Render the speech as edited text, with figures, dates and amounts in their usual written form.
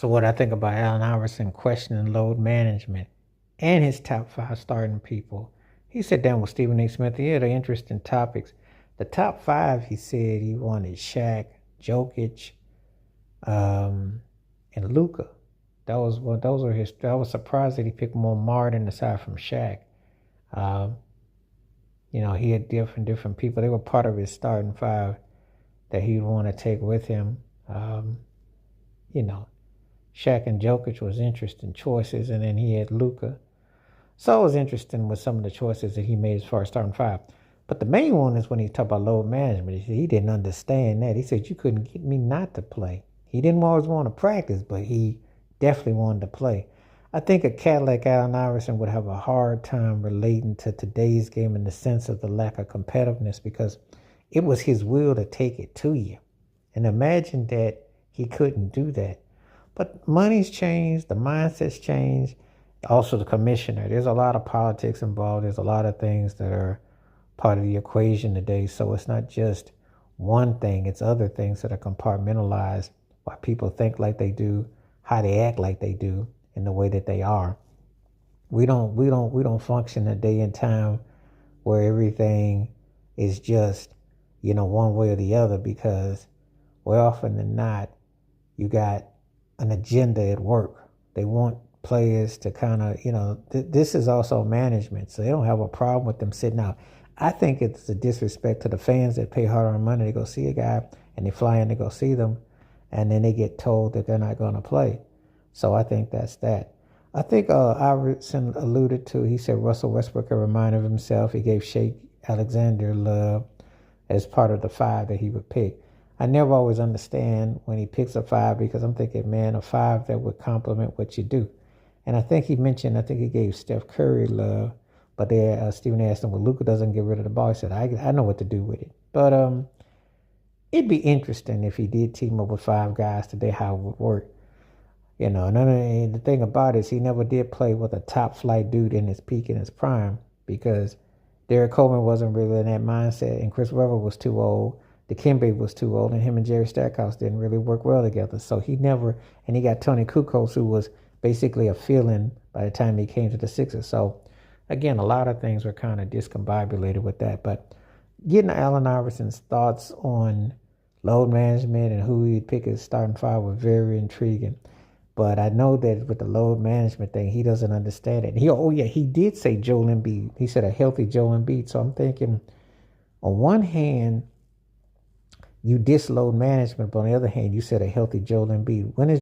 So what I think about Allen Iverson questioning load management and his top five starting people. He sat down with Stephen A. Smith. He had interesting topics. The top five, he said he wanted Shaq, Jokic, um, and Luca. That was what those were his. I was surprised that he picked more Martin aside from Shaq. Um, he had different people. They were part of his starting five that he'd want to take with him. Um, you know, Shaq and Jokic was interesting choices, and then he had Luca. So it was interesting with some of the choices that he made as far as starting five. But the main one is when he talked about load management. He said he didn't understand that. He said you couldn't get me not to play. He didn't always want to practice, but he definitely wanted to play. I think a cat like Allen Iverson would have a hard time relating to today's game in the sense of the lack of competitiveness because it was his will to take it to you. And imagine that he couldn't do that. But money's changed, the mindset's changed, also the commissioner. There's a lot of politics involved. There's a lot of things that are part of the equation today. So it's not just one thing, it's other things that are compartmentalized, why people think like they do, how they act like they do, and the way that they are. We don't function a day and time where everything is just, one way or the other because more often than not, you got an agenda at work. They want players to kind of, this is also management, so they don't have a problem with them sitting out. I think it's a disrespect to the fans that pay hard-earned money to go see a guy, and they fly in to go see them, and then they get told that they're not going to play. So I think that's that. I think Iverson alluded to, he said Russell Westbrook a reminder of himself. He gave Shea Alexander love as part of the five that he would pick. I never always understand when he picks a five because I'm thinking, man, a five that would complement what you do. And I think he gave Steph Curry love, but Stephen asked him, well, Luka doesn't get rid of the ball. He said, I know what to do with it. But it'd be interesting if he did team up with five guys today, how it would work. And the thing about it is he never did play with a top flight dude in his peak, in his prime, because Derek Coleman wasn't really in that mindset, and Chris Webber was too old. Dikembe was too old, and him and Jerry Stackhouse didn't really work well together. So he got Tony Kukoc, who was basically a fill-in by the time he came to the Sixers. So, again, a lot of things were kind of discombobulated with that. But getting Allen Iverson's thoughts on load management and who he'd pick as starting five were very intriguing. But I know that with the load management thing, he doesn't understand it. He did say Joel Embiid. He said a healthy Joel Embiid. So I'm thinking, on one hand, you diss load management, but on the other hand, you said a healthy Joel Embiid. When is